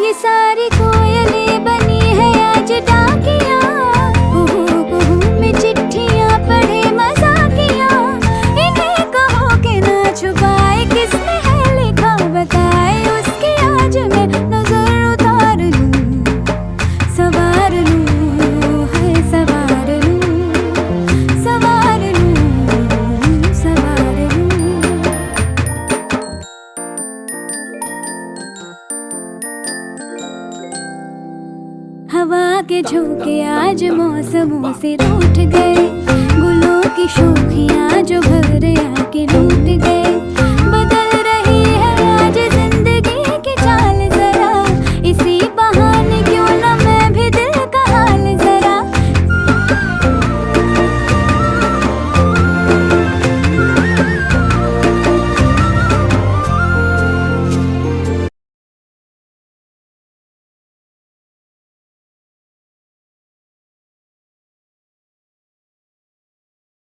ये सारी कोयलें बनी है आज डाकिया, कुहू में चिट्ठियां पढ़े मजाकिया। इन्हें कहो कि ना छुपाए किसने है लिखा बताए, उसकी आज मैं नजर उतार लूं, सवार लूं, है सवार लूं, सवार लूं, सवार लूं। हवा के झोंके आज मौसमों से रूठ गए, गुलों की शोखियां जो घर आके लूट गए।